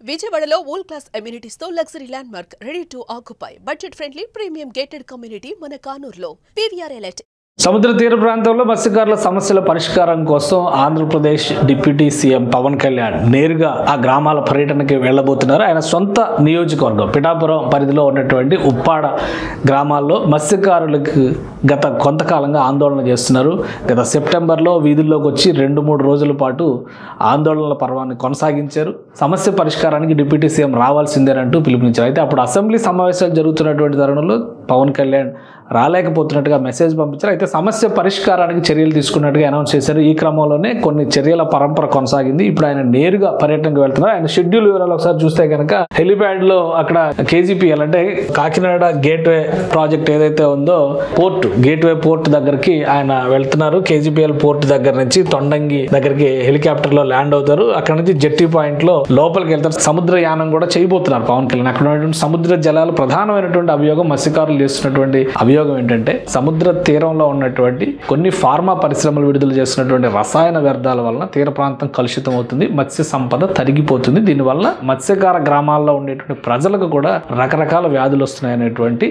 విజయవాడలో world class amenities తో luxury land mark ready to occupy budget friendly premium gated community మన కానూరులో PVR elite. సముద్ర తీర ప్రాంతంలో మత్స్యకారుల సమస్యల పరిష్కారం కోసం ఆంధ్రప్రదేశ్ డిప్యూటీ సీఎం పవన్ కళ్యాణ్ నేరుగా ఆ గ్రామాల పర్యటనకి వెళ్ళబోతున్నారు. ఆయన సొంత నియోజకవర్గం పిఠాపురం పరిధిలో ఉన్నటువంటి ఉప్పాడ గ్రామాల్లో మత్స్యకారులకు గత కొంతకాలంగా ఆందోళన చేస్తున్నారు. గత సెప్టెంబర్లో వీధుల్లోకి వచ్చి 2-3 రోజుల పాటు ఆందోళనల పర్వాన్ని కొనసాగించారు. సమస్య పరిష్కారానికి డిప్యూటీ సీఎం రావాల్సిందేనంటూ పిలుపునిచ్చారు. అయితే అప్పుడు అసెంబ్లీ సమావేశాలు జరుగుతున్నటువంటి తరుణంలో పవన్ కళ్యాణ్ రాలేకపోతున్నట్టుగా మెసేజ్ పంపించారు. అయితే సమస్య పరిష్కారానికి చర్యలు తీసుకున్నట్టుగా అనౌన్స్ చేశారు. ఈ క్రమంలోనే కొన్ని చర్యల పరంపర కొనసాగింది. ఇప్పుడు ఆయన నేరుగా పర్యటనకు వెళ్తున్నారు. ఆయన షెడ్యూల్ వివరాలు ఒకసారి చూస్తే కనుక హెలిప్యాడ్ లో అక్కడ కేజీపీఎల్ అంటే కాకినాడ గేట్వే ప్రాజెక్ట్ ఏదైతే ఉందో పోర్ట్ గేట్వే పోర్ట్ దగ్గరికి ఆయన వెళ్తున్నారు. కేజీపీఎల్ పోర్ట్ దగ్గర నుంచి తొండంగి దగ్గరికి హెలికాప్టర్ లో ల్యాండ్ అవుతారు. అక్కడ నుంచి జెట్టి పాయింట్ లో లోపలికి వెళ్తారు. సముద్రయానం కూడా చేయబోతున్నారు పవన్ కళ్యాణ్. అక్కడ ఉన్నటువంటి సముద్ర జలాలు ప్రధానమైనటువంటి అభియోగం మత్స్యకారులు చేస్తున్నటువంటి అభియోగం ఏంటంటే సముద్ర తీరంలో ఉన్నటువంటి కొన్ని ఫార్మా పరిశ్రమలు విడుదల చేస్తున్నటువంటి రసాయన వ్యర్థాల వలన తీర ప్రాంతం కలుషితం అవుతుంది, మత్స్య సంపద తరిగిపోతుంది. దీనివల్ల మత్స్యకార గ్రామాల్లో ఉండేటువంటి ప్రజలకు కూడా రకరకాల వ్యాధులు వస్తున్నాయనేటువంటి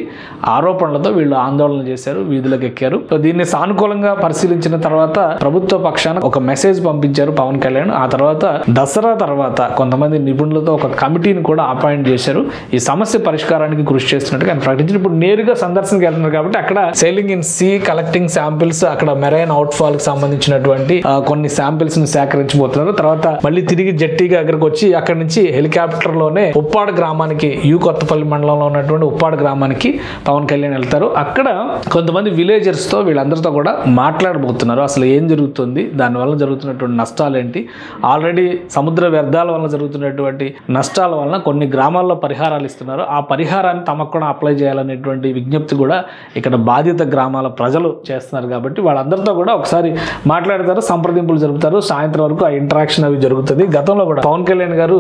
ఆరోపణలతో వీళ్ళు ఆందోళన చేశారు, వీధులకు ఎక్కారు. దీన్ని సానుకూలంగా పరిశీలించిన తర్వాత ప్రభుత్వ పక్షాన ఒక మెసేజ్ పంపించారు పవన్ కళ్యాణ్. ఆ తర్వాత దసరా తర్వాత కొంతమంది నిపుణులతో ఒక కమిటీని కూడా అపాయింట్ చేశారు. ఈ సమస్య పరిష్కారానికి కృషి చేస్తున్నట్టుగా ఆయన ప్రకటించారు. ఇప్పుడు నేరుగా సందర్శనకి వెళ్తున్నారు కాబట్టి అక్కడ sailing in sea collecting samples, అక్కడ మెరైన్ అవుట్ ఫాల్ కి సంబంధించినటువంటి కొన్ని శాంపిల్స్ ని సేకరించబోతున్నారు. తర్వాత మళ్ళీ తిరిగి జెట్టి దగ్గరకు వచ్చి అక్కడ నుంచి హెలికాప్టర్ లోనే ఉప్పాడ గ్రామానికి కొత్తపల్లి మండలంలో ఉన్నటువంటి ఉప్పాడ గ్రామానికి పవన్ కళ్యాణ్ వెళ్తారు. అక్కడ కొంతమంది విలేజర్స్ తో వీళ్ళందరితో కూడా మాట్లాడబోతున్నారు. అసలు ఏం జరుగుతుంది, దానివల్ల జరుగుతున్నటువంటి నష్టాలు ఏంటి, ఆల్రెడీ సముద్ర వ్యర్థాల వల్ల జరుగుతున్నటువంటి నష్టాల వలన కొన్ని గ్రామాల్లో పరిహారాలు ఇస్తున్నారు. ఆ పరిహారాన్ని తమకు కూడా అప్లై చేయాలనేటువంటి విజ్ఞప్తి కూడా ఇక్కడ బాధిత గ్రామాల ప్రజలు చేస్తున్నారు. కాబట్టి వాళ్ళందరితో కూడా ఒకసారి మాట్లాడతారు, సంప్రదింపులు జరుపుతారు. సాయంత్రం వరకు ఆ ఇంటరాక్షన్ అవి జరుగుతుంది. గతంలో కూడా పవన్ కళ్యాణ్ గారు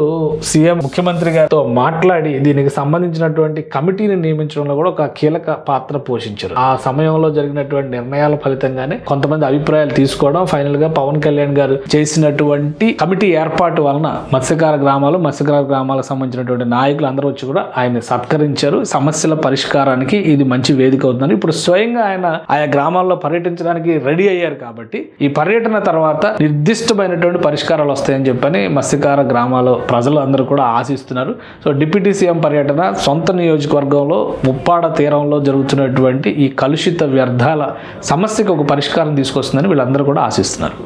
సీఎం ముఖ్యమంత్రి గారితో మాట్లాడి దీనికి సంబంధించినటువంటి కమిటీని నియమించడంలో కూడా ఒక కీలక పాత్ర పోషించారు. ఆ సమయంలో జరిగినటువంటి నిర్ణయాల ఫలితంగానే కొంతమంది అభిప్రాయాలు తీసుకోవడం, ఫైనల్ గా పవన్ కళ్యాణ్ గారు చేసినటువంటి కమిటీ ఏర్పాటు వలన మత్స్యకార గ్రామాలకు సంబంధించినటువంటి నాయకులు అందరూ వచ్చి కూడా ఆయన సత్కరించారు. సమస్యల పరిష్కారానికి ఇది మంచి వేదిక అవుతుంది. ఇప్పుడు స్వయంగా ఆయన ఆయా గ్రామాల్లో పర్యటించడానికి రెడీ అయ్యారు. కాబట్టి ఈ పర్యటన తర్వాత నిర్దిష్టమైనటువంటి పరిష్కారాలు వస్తాయని చెప్పని మత్స్యకార గ్రామాల ప్రజలు అందరూ కూడా ఆశిస్తున్నారు. సో డిప్యూటీ సీఎం పర్యటన సొంత నియోజకవర్గంలో ఉప్పాడ తీరంలో జరుగుతున్నటువంటి ఈ కలుషిత వ్యర్థాల సమస్యకు ఒక పరిష్కారం తీసుకొస్తుందని వీళ్ళందరూ కూడా ఆశిస్తున్నారు.